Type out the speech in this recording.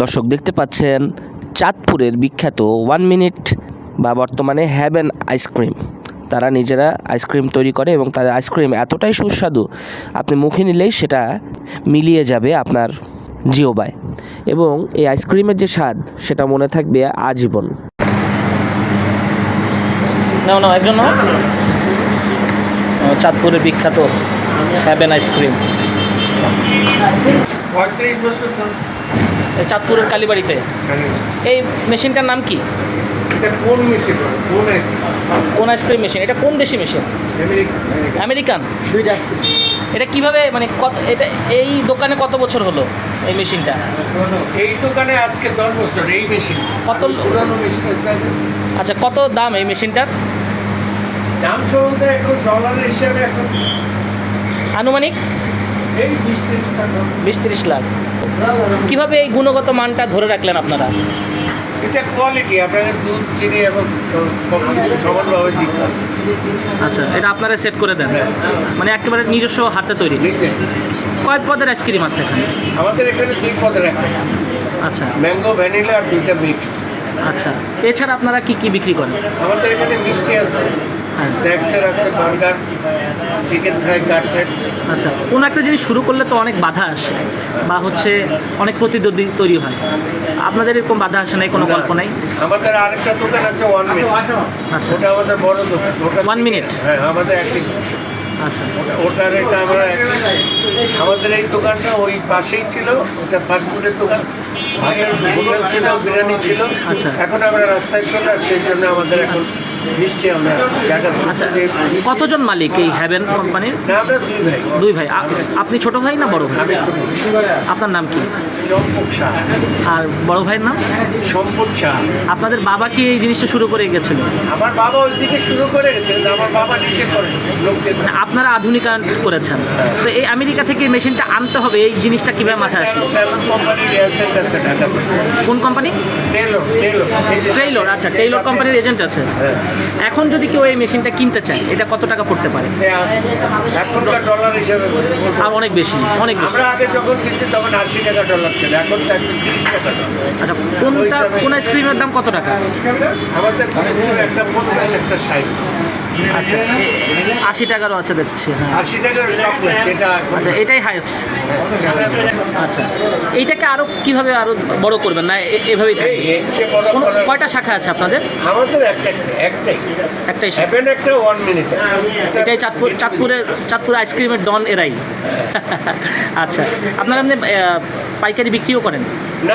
দর্শক দেখতে পাচ্ছেন চাঁদপুরের বিখ্যাত 1 মিনিট বা বর্তমানে হ্যাভেন আইসক্রিম। তারা নিজেরা আইসক্রিম তৈরি করে এবং তাদের আইসক্রিম এতটাই সুস্বাদু, আপনি মুখে নিলেই সেটা মিলিয়ে যাবে আপনার জিহ্বায়, এবং এই আইসক্রিমের যে স্বাদ সেটা মনে থাকবে আজীবন। নাও একজন চাঁদপুরের বিখ্যাত হ্যাভেন আইসক্রিম, চাঁদপুরের কালীবাড়িতে। এই মেশিনটার নাম কি? কোন আইসক্রিম মেশিন? এটা কোন দেশি মেশিন? আমেরিকান। এটা কিভাবে মানে কত, এটা এই দোকানে কত বছর হলো এই মেশিনটা? এই দোকানে আজকে 10 বছর। এই মেশিন কত পুরানো মেশিন। আচ্ছা, কত দাম এই মেশিনটার? দাম সম্বন্ধে এখন ডলারের হিসাবে এখন আনুমানিক এই 20-30 টাকা। 20-30 লাখ। কিভাবে এই গুণগত মানটা ধরে রাখলেন আপনারা? এটা কোয়ালিটি, আপনাদের দুধ, চিনি এবং সব কিছু সমানভাবে দিতে হবে। আচ্ছা, এটা আপনারা সেট করে দেন, মানে একেবারে নিজস্ব হাতে তৈরি। কয় পদের আইসক্রিম আছে এখানে? আমাদের এখানে 2 পদের একটা, আচ্ছা ম্যাঙ্গো ভ্যানিলা আর 2টা মিক্সড। আচ্ছা, এছাড়া আপনারা কি কি বিক্রি করেন? আমাদের এখানে মিষ্টি আছে, হ্যাঁ। স্ন্যাক্সের আছে, বার্গার, চিকেন ফ্রাই, কাটলেট। আচ্ছা, কোনো একটা জিনিস শুরু করলে তো অনেক বাধা আসে বা অনেক প্রতিদ্বন্দ্বী তৈরি হয়। আপনাদের এরকম বাধা আসে নাই? কোনো গল্প নাই? আমাদের আরেকটা দোকান আছে 1 মিনিট। আচ্ছা, ওটা আমাদের বড় দোকান। ওটা 1 মিনিট। হ্যাঁ, আমাদের একই। আচ্ছা ওটার এটা আমরা আমাদের এই দোকানটা ওই পাশেই ছিল। ওটা ফাস্টফুডের দোকান, ভাতের হোটেল ছিল, বিরিয়ানি ছিল। আচ্ছা। এখন আমরা রাস্তায় চলে আসছি, সেই জন্য আমাদের এখন মিষ্টি আমরা জায়গা। আচ্ছা, কতজন মালিক এই হ্যাভেন কোম্পানির? না, আমরা 2 ভাই। 2 ভাই। আপনি ছোট ভাই না বড় ভাই? আমি ছোট। আপনার নাম কি? চম্পক শাহ। আর বড় ভাইয়ের নাম? সম্পদ শাহ। আপনাদের বাবা কি এই জিনিসটা শুরু করে গেছিল? আমার বাবা ওই দিকে শুরু করে গেছে, কিন্তু আমার বাবা নিজে করে লোকদের। মানে আপনারা আধুনিকায়ন করেছেন, তো এই আমেরিকা থেকে মেশিনটা আনতে হবে, এই জিনিসটা কিভাবে মাথায় আসলো? কোম্পানির এজেন্ট আছে ঢাকাতে। কোন কোম্পানি? টেইলর। টেইলর। আচ্ছা, টেইলর কোম্পানির এজেন্ট আছে। হ্যাঁ। এখন যদি কেউ এই মেশিনটা কিনতে চায়, এটা কত টাকা পড়তে পারে? এখনকার ডলার হিসাবে আর অনেক বেশি, অনেক বেশি। আমরা আগে যখন কিনছি তখন 80 টাকা ডলার ছিল, এখন তো 130 টাকা ডলার। আচ্ছা, কোন আইসক্রিমের দাম কত টাকা? আমাদের ছিল একটা 50, একটা 60। আচ্ছা, 80 টাকারও আছে দেখছি। হ্যাঁ। 80 টাকার চকলেট, এটা আচ্ছা, এটাই হাইয়েস্ট। আচ্ছা, এইটাকে আরো কিভাবে আরো বড় করবেন না এভাবেই থাকবে? কয়টা শাখা আছে আপনাদের? আমাদের একটাই শাখা। হ্যাভেন একটা 1 মিনিট। এটাই চাঁদপুরের আইসক্রিমের ডন এরাই। আচ্ছা, আপনারা এমনি পাইকারি বিক্রিও করেন? না।